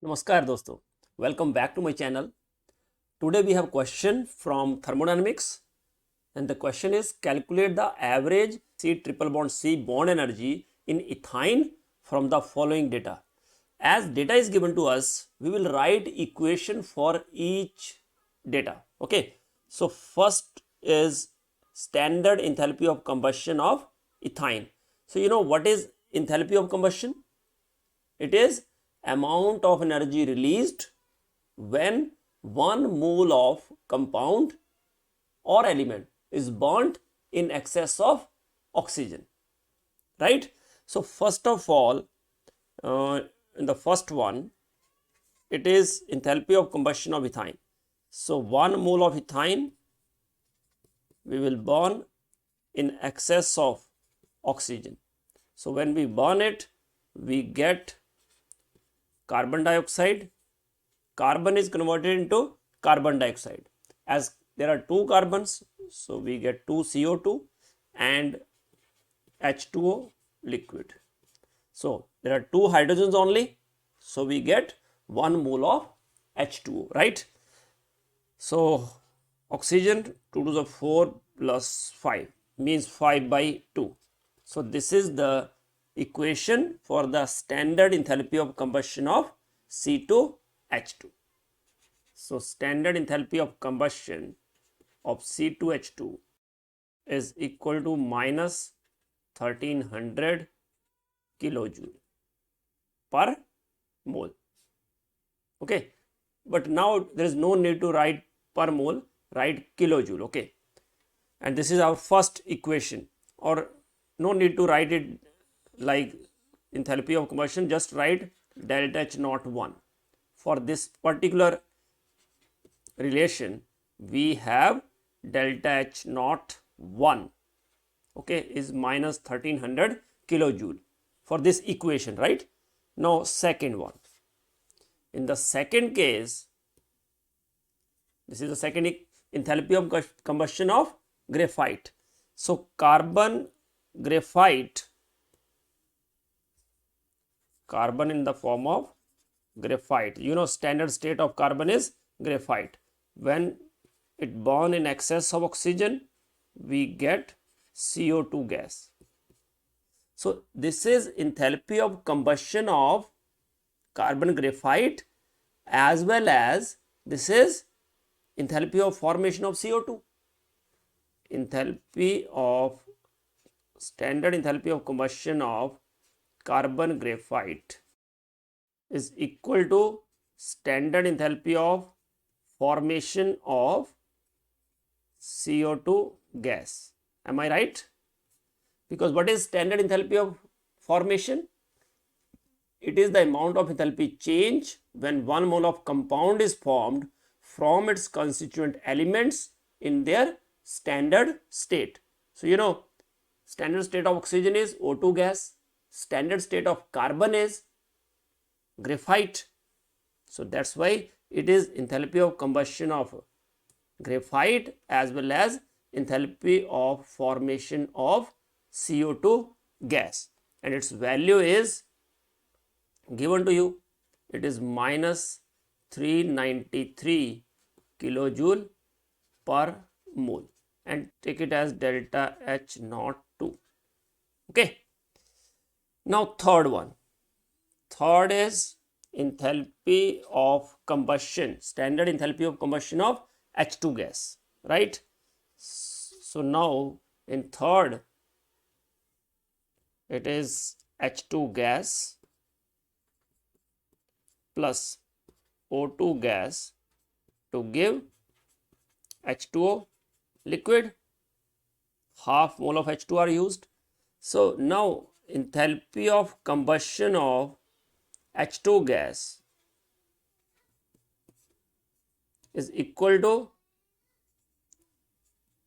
नमस्कार दोस्तों, welcome back to my channel. Today we have question from thermodynamics and the question is calculate the average C triple bond C bond energy in ethine from the following data. As data is given to us, we will write equation for each data. Okay, so first is standard enthalpy of combustion of ethine. So you know what is enthalpy of combustion? It is amount of energy released when 1 mole of compound or element is burnt in excess of oxygen, right? So first of all, in the first one, it is enthalpy of combustion of ethine. So 1 mole of ethine we will burn in excess of oxygen. So when we burn it, we get carbon dioxide. Carbon is converted into carbon dioxide. As there are two carbons, so we get 2 CO2 and H2O liquid. So there are two hydrogens only, so we get 1 mole of H2O, right? So oxygen 2 to the 4 plus 5 means 5 by 2. So this is the equation for the standard enthalpy of combustion of C2H2. So standard enthalpy of combustion of C2H2 is equal to minus 1300 kilojoule per mole. Okay, but now there is no need to write per mole, write kilojoule. Okay, and this is our first equation, or no need to write it like enthalpy of combustion, just write delta H naught 1. For this particular relation, we have delta H naught 1, okay, is minus 1300 kilojoule for this equation, right? Now second one, in the second case, this is the second enthalpy of combustion of graphite. So carbon graphite, carbon in the form of graphite, you know standard state of carbon is graphite. When it burn in excess of oxygen, we get CO2 gas. So this is enthalpy of combustion of carbon graphite, as well as this is enthalpy of formation of CO2. Enthalpy of standard enthalpy of combustion of carbon graphite is equal to standard enthalpy of formation of CO2 gas. Am I right? Because what is standard enthalpy of formation? It is the amount of enthalpy change when 1 mole of compound is formed from its constituent elements in their standard state. So you know standard state of oxygen is O2 gas, standard state of carbon is graphite. So that's why it is enthalpy of combustion of graphite as well as enthalpy of formation of CO2 gas, and its value is given to you. It is minus 393 kilojoule per mole, and take it as delta H naught 2. Okay. Now third one. Third is enthalpy of combustion, standard enthalpy of combustion of H2 gas, right? So now in third, it is H2 gas plus O2 gas to give H2O liquid. Half mole of H2 are used. So now enthalpy of combustion of H2 gas is equal to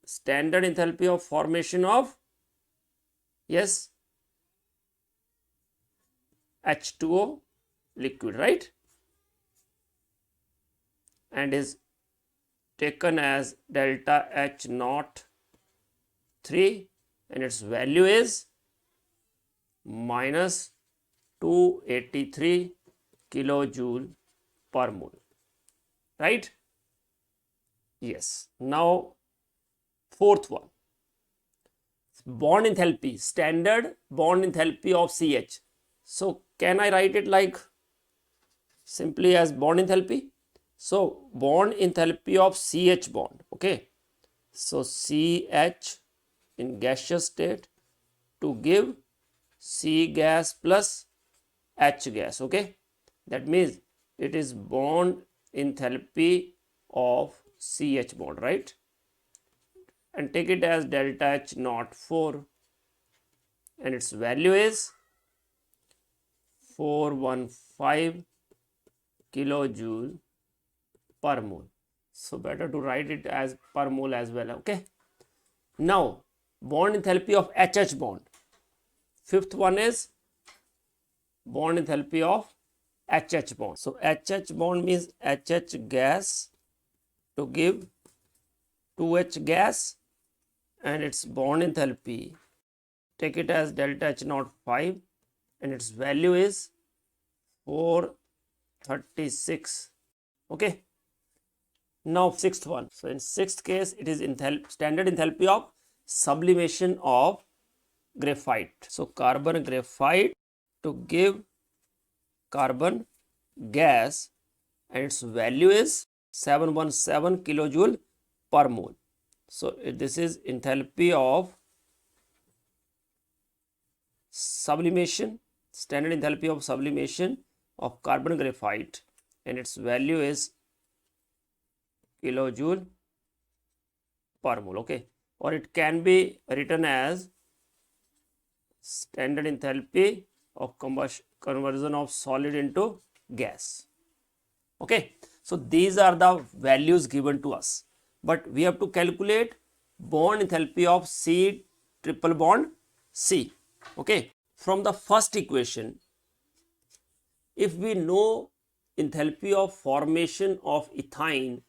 standard enthalpy of formation of, yes, H2O liquid, right? And is taken as delta H naught 3, and its value is minus 283 kilojoule per mole, right? Yes. Now, fourth one, bond enthalpy, standard bond enthalpy of CH. So, can I write it like simply as bond enthalpy? So, bond enthalpy of CH bond, okay? So, CH in gaseous state to give C gas plus H gas, okay? That means it is bond enthalpy of CH bond, right? And take it as delta H naught 4 and its value is 415 kilojoule per mole. So better to write it as per mole as well, okay? Now, bond enthalpy of HH bond. Fifth one is bond enthalpy of HH bond. So HH bond means HH gas to give 2H gas and its bond enthalpy, take it as delta H naught 5 and its value is 436, okay? Now sixth one. So in sixth case it is standard enthalpy of sublimation of graphite. So carbon graphite to give carbon gas and its value is 717 kilojoule per mole. So this is enthalpy of sublimation, standard enthalpy of sublimation of carbon graphite and its value is kilojoule per mole, okay? Or it can be written as standard enthalpy of conversion of solid into gas, okay? So these are the values given to us, but we have to calculate bond enthalpy of C triple bond C, okay? From the first equation, if we know enthalpy of formation of ethyne,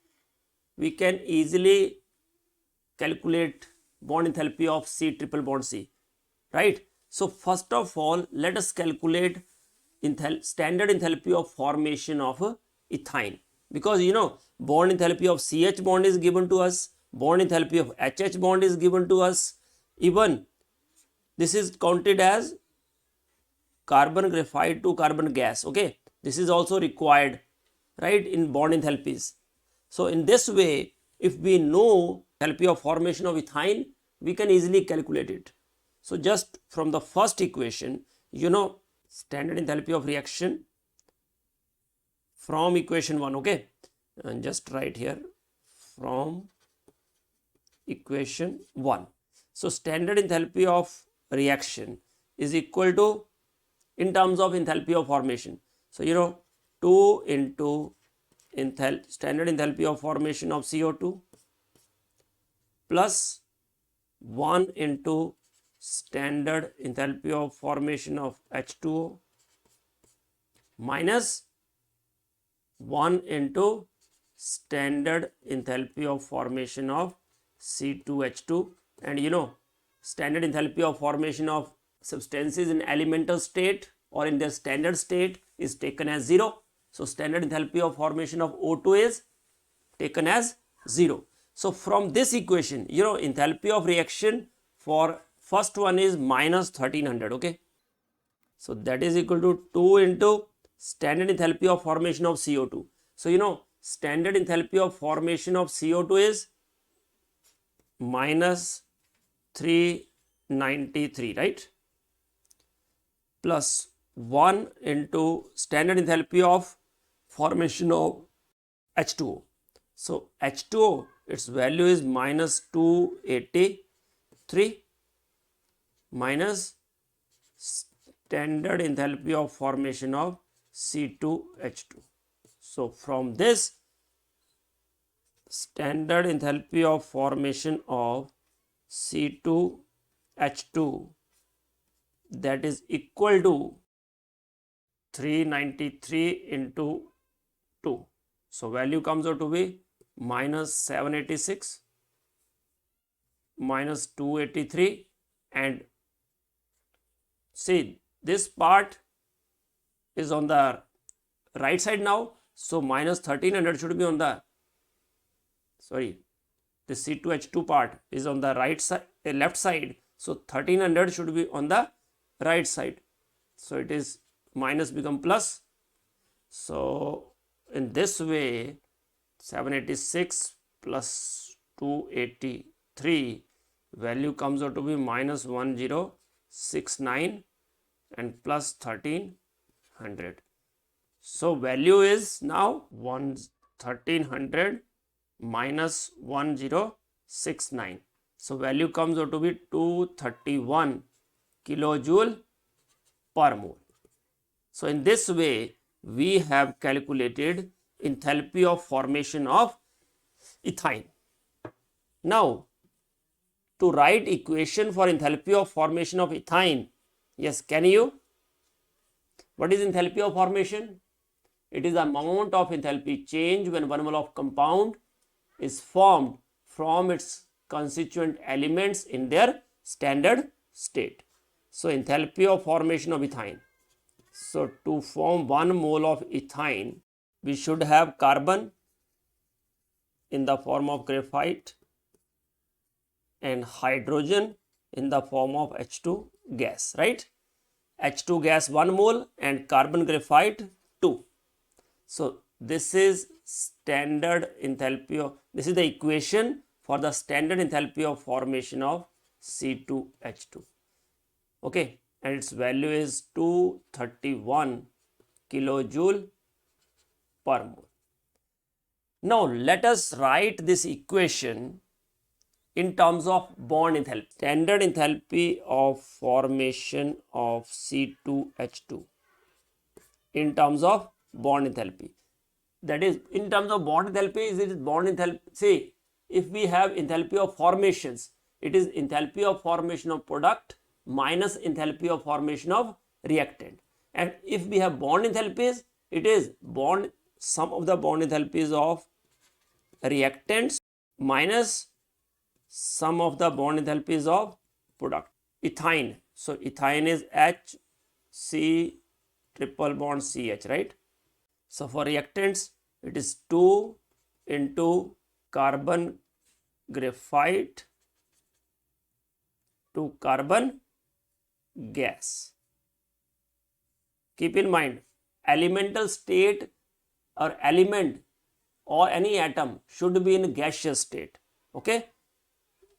we can easily calculate bond enthalpy of C triple bond C, right? So first of all, let us calculate standard enthalpy of formation of ethyne, because you know bond enthalpy of CH bond is given to us, bond enthalpy of HH bond is given to us, even this is counted as carbon graphite to carbon gas, okay? This is also required, right, in bond enthalpies. So in this way, if we know enthalpy of formation of ethyne, we can easily calculate it. So just from the first equation, you know standard enthalpy of reaction from equation 1, okay? And just write here from equation 1. So standard enthalpy of reaction is equal to, in terms of enthalpy of formation, so you know 2 into standard enthalpy of formation of CO2 plus 1 into standard enthalpy of formation of H2O minus 1 into standard enthalpy of formation of C2H2, and you know standard enthalpy of formation of substances in elemental state or in their standard state is taken as 0. So standard enthalpy of formation of O2 is taken as 0. So from this equation, you know enthalpy of reaction for first one is minus 1300, okay? So that is equal to 2 into standard enthalpy of formation of CO2. So you know standard enthalpy of formation of CO2 is minus 393, right? Plus 1 into standard enthalpy of formation of H2O. So H2O, its value is minus 283 minus standard enthalpy of formation of C2H2. So from this, standard enthalpy of formation of C2H2, that is equal to 393 into 2. So value comes out to be minus 786 minus 283, and see this part is on the right side now. So minus 1300 should be on the, sorry, the C2H2 part is on the right side, left side. So 1300 should be on the right side. So it is minus become plus. So in this way, 786 plus 283 value comes out to be minus 1069 and plus 1300. So value is now 1300 minus 1069. So value comes out to be 231 kilojoule per mole. So in this way, we have calculated enthalpy of formation of ethyne. Now, to write equation for enthalpy of formation of ethyne, yes, can you? What is enthalpy of formation? It is the amount of enthalpy change when 1 mole of compound is formed from its constituent elements in their standard state. So enthalpy of formation of ethyne. So to form 1 mole of ethyne, we should have carbon in the form of graphite and hydrogen in the form of H2 gas, right? H2 gas 1 mole and carbon graphite 2. So this is standard enthalpy of, this is the equation for the standard enthalpy of formation of C2H2. Okay, and its value is 231 kilojoule per mole. Now let us write this equation in terms of bond enthalpy. Standard enthalpy of formation of C2H2 in terms of bond enthalpy. That is, in terms of bond enthalpy, is it bond enthalpy? See, if we have enthalpy of formations, it is enthalpy of formation of product minus enthalpy of formation of reactant. And if we have bond enthalpies, it is bond, sum of the bond enthalpies of reactants minus sum of the bond enthalpies of product. Ethyne. So ethyne is H C triple bond CH, right? So for reactants, it is 2 into carbon graphite to carbon gas. Keep in mind, elemental state or element or any atom should be in gaseous state. Okay,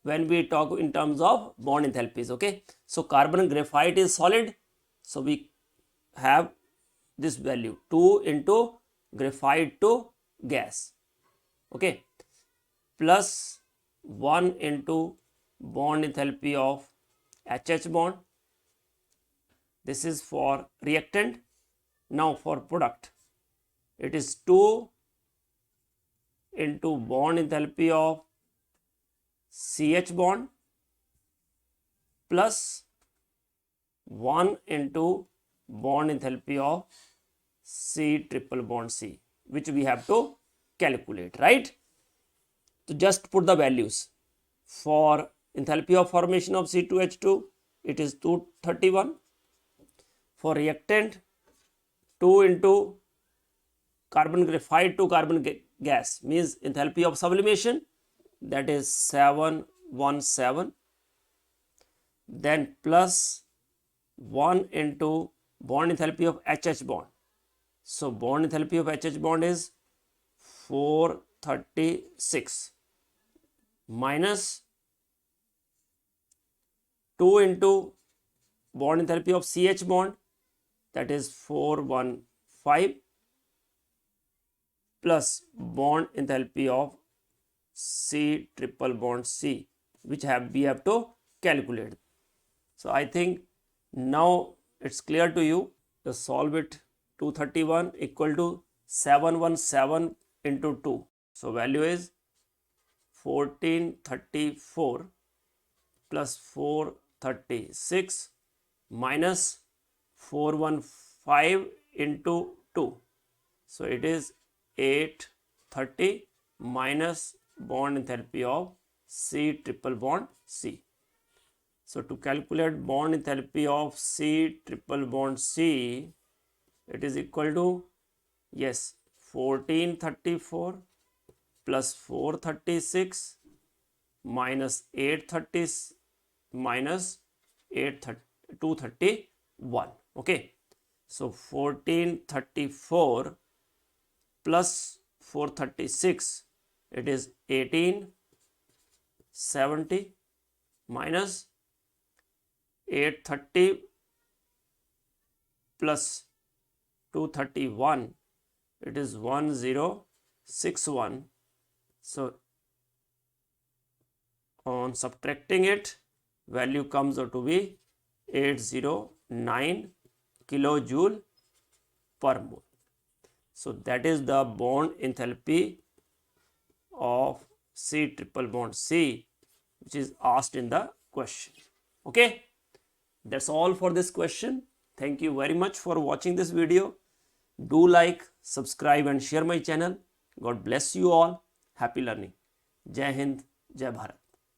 when we talk in terms of bond enthalpies. Okay, so carbon graphite is solid, so we have this value 2 into graphite to gas, okay, plus 1 into bond enthalpy of HH bond. This is for reactant. Now for product, it is 2 into bond enthalpy of CH bond plus 1 into bond enthalpy of C triple bond C, which we have to calculate, right? So just put the values. For enthalpy of formation of C2H2, it is 231. For reactant, 2 into carbon graphite to carbon gas means enthalpy of sublimation, that is 717. Then plus 1 into bond enthalpy of HH bond. So bond enthalpy of HH bond is 436 minus 2 into bond enthalpy of CH bond, that is 415 plus bond enthalpy of C triple bond C, which we have to calculate. So I think now it's clear to you. Just solve it. 231 equal to 717 into 2. So value is 1434 plus 436 minus 415 into 2. So it is 830 minus bond enthalpy of C triple bond C. So to calculate bond enthalpy of C triple bond C, it is equal to, yes, 1434 plus 436 minus 830 minus 231. Okay, so 1434 plus 436, it is 1870 minus 830 plus 231, it is 1061. So on subtracting it, value comes out to be 809 kilojoule per mole. So that is the bond enthalpy of C triple bond C, which is asked in the question. Okay, that's all for this question. Thank you very much for watching this video. Do like, subscribe and share my channel. God bless you all. Happy learning. Jai Hind, Jai Bharat.